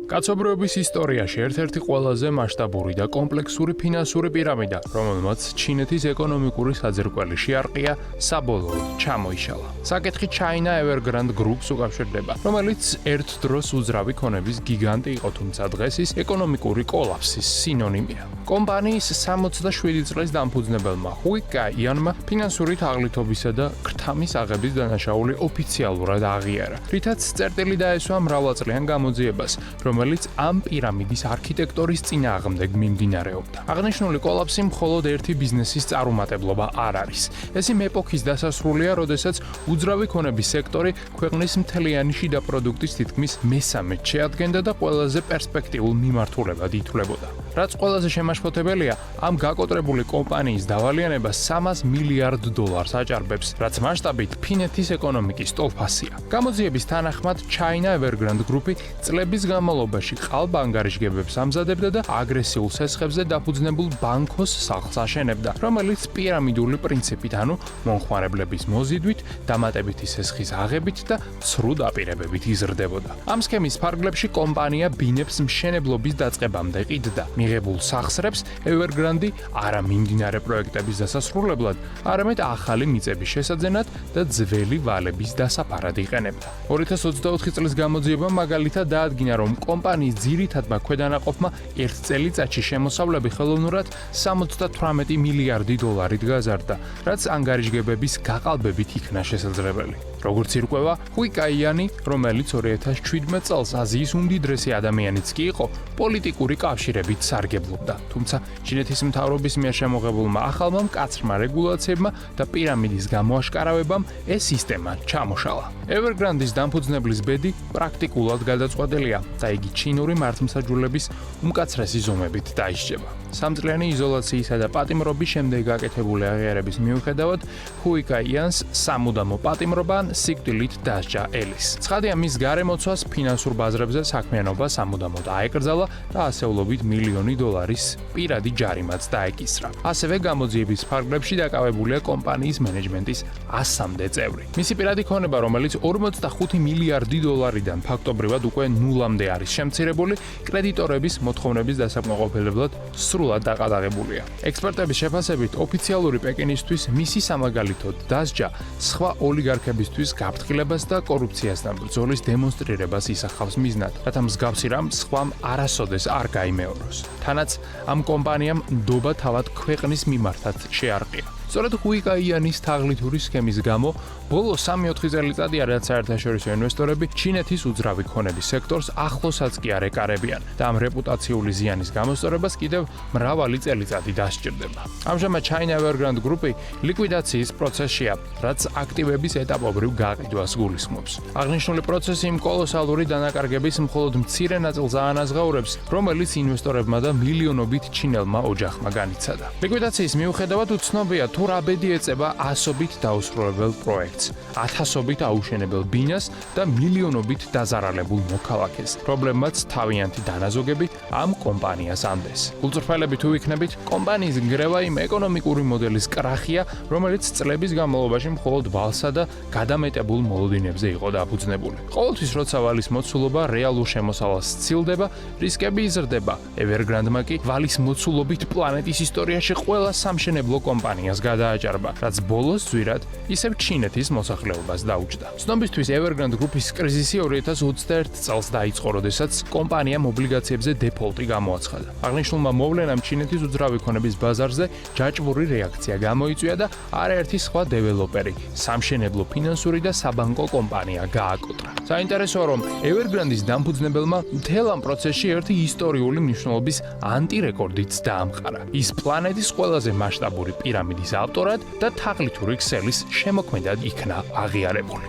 კაცობრიობის ისტორიაში ერთ-ერთი ყველაზე მასშტაბური და კომპლექსური ფინანსური პირამიდა, რომელმაც ჩინეთის ეკონომიკური საძირკველი შეარყია, საბოლოოდ ჩამოიშალა. საკითხი China Evergrande Group-ს უკავშირდება, რომელიც ერთ დროს უძრავი ქონების გიგანტი იყო, თუმცა დღეს ის ეკონომიკური კოლაფსის სინონიმია. კომპანიის 67 წლის დამფუძნებელმა Hui Kai-იანმა ფინანსური თაღლითობისა და ქრთამის აღების დანაშაული ოფიციალურად აღიარა, რითაც წერტილი დაესვა მრავალწლიან გამოძიებას, რომელიც ამ პირამიდის არქიტექტორის წინააღმდეგ მიმდინარეობდა. აღნიშნული კოლაფსი მხოლოდ ერთი ბიზნესის წარუმატებლობა არ არის. ეს იმ ეპოქის დასასრულია, როდესაც უძრავი ქონების სექტორი ქვეყნის მთლიანი შიდა პროდუქტის თითქმის მესამედს შეადგენდა და ყველაზე პერსპექტიულ მიმართულებად ითვლებოდა. რაც ყველაზე შემაშფოთებელია, ამ გაკოტრებული კომპანიის დავალიანება $300 მილიარდ აჭარბებს, რაც მასშტაბით ფინეთის ეკონომიკის სტოლფასია. გამოძიების თანახმად China Evergrande Group-ი წლების განმავლობაში ყალბ-ანგარიშგებებს ამზადებდა და აგრესიულ სესხებზე დაფუძნებულ ბანკოს სახლს აშენებდა, რომელიც პირამიდული პრინციპით, ანუ მომხმარებლების მოზიდვით, დამატებითი სესხის აღებით და ცრუ დაპირებებით იზრდებოდა. ამ სქემის ფარგლებში კომპანია ბინებს მშენებლობის დაწყებამდე ყიდდა. მიღებულ სახსრებს Evergrande არა მიმდინარე პროექტების დასასრულებლად, არამედ ახალი მიწების შესაძენად და ძველი ვალების დასაფარად იყენებდა. 2024 წლის გამოძიებამ მაგალითად დაადგინა, რომ კომპანიის ძირითადმა ქვედანაყოფმა ერთ წელიწადში შემოსავლები ხელოვნურად $78 მილიარდი გაზარდა, რაც ანგარიშგებების გაყალბებით იქნა შესაძლებელი. როგორც ირკვევა, Hui Kai-იანი, რომელიც 2017 წელს აზიის უმდიდრესი ადამიანიც კი იყო, პოლიტიკური კავშირებით სარგებლობდა. თუმცა ჩინეთის მთავრობის მიერ შემოღებულმა ახალმა მკაცრმა რეგულაციებმა და პირამიდის გამოაშკარავებამ ეს სისტემა ჩამოშალა. Evergrande-ის დამფუძნებლის ბედი პრაქტიკულად გადაწყვეტილია და იგი ჩინური მართლმსაჯულების უმკაცრესი ზომებით დაისჯება. სამწლიანი იზოლაციისა და პატიმრობის შემდეგ გაკეთებული აღიარების მიუხედავად, Hui Kai-იანს სამუდამო პატიმრობა სიკვდილით დასჯა ელის. ცხადია, მის გარემოცვას ფინანსურ ბაზრებზე საქმიანობა სამუდამოდ აეკრძალა და ასეულობით $1 მილიონი პირადი ჯარიმაც დაეკისრა. ასევე გამოძიების ფარგლებში დაკავებულია კომპანიის მენეჯმენტის 100-მდე წევრი. მისი პირადი ქონება, რომელიც $45 მილიარდიდან ფაქტობრივად უკვე ნულამდე არის შემცირებული, კრედიტორების მოთხოვნების დასაკმაყოფილებლად სრულად დაყადაღებულია. ექსპერტების შეფასებით, ოფიციალური პეკინისთვის მისი სამაგალითოდ დასჯა სხვა ოლიგარქებისთვის გაფრთხილებას და კორუფციასთან ბრძოლის დემონსტრირებას ისახავს მიზნად, რათა მსგავსი რამ სხვამ არასოდეს არ გაიმეოროს. თანაც ამ კომპანიამ ნდობა თავად ქვეყნის მიმართად შეარყია. სწორედ Hui Kai-იანის თაღლითური სქემის გამო, ბოლო 3-4 წელიწადია, რაც საერთაშორისო ინვესტორები ჩინეთის უძრავი ქონების სექტორს ახლოსაც კი არ ეკარებიან და ამ რეპუტაციული ზიანის გამოსწორებას კიდევ მრავალი წელიწადი დასჭირდება. ამჟამად China Evergrande Group-ი ლიკვიდაციის პროცესშია, რაც აქტივების ეტაპობრივ გაყიდვას გულისხმობს. აღნიშნული პროცესი იმ კოლოსალური დანაკარგების მხოლოდ მცირე ნაწილს აანაზღაურებს, რომელიც ინვესტორებმა და მილიონობით ჩინელმა ოჯახმა განიცადა. ლიკვიდაციის მიუხედავად უცნობია, თუ რა ბედი ეწება ასობით დაუსრულებელ პროექტს, ათასობით აუშენებელ ბინას და მილიონობით დაზარალებულ მოქალაქეს, რომლებმაც თავიანთი დანაზოგები ამ კომპანიას ანდეს. გულწრფელები თუ იქნებით, კომპანიის ნგრევა იმ ეკონომიკური მოდელის კრახია, რომელიც წლების განმავლობაში მხოლოდ ვალსა და გადამეტებულ მოლოდინებზე იყო დაფუძნებული. ყოველთვის, როცა ვალის მოცულობა რეალურ შემოსავალს სცილდება, რისკები იზრდება. Evergrande-მა კი ვალის მოცულობით პლანეტის ისტორიაში ყველა სამშენებლო კომპანიას გადააჭარბა, რაც ბოლოს ძვირად ისევ ჩინეთის მოსახლეობას დაუჯდა. ცნობისთვის, Evergrande Group-ის კრიზისი 2021 წელს დაიწყო, როდესაც კომპანიამ ობლიგაციებზე დეფოლტი გამოაცხადა. აღნიშნულმა მოვლენამ ჩინეთის უძრავი ქონების ბაზარზე ჯაჭვური რეაქცია გამოიწვია და არაერთი სხვა დეველოპერი, სამშენებლო, ფინანსური და საბანკო კომპანია გააკოტრა. საინტერესოა, რომ Evergrande-ის დამფუძნებელმა მთელ ამ პროცესში ერთი ისტორიული მნიშვნელობის ანტირეკორდიც დაამყარა. ის პლანეტის ყველაზე მასშტაბური პირამიდის ავტორად და თაღლითური ქსელის შემოქმედად იქნა აღიარებული.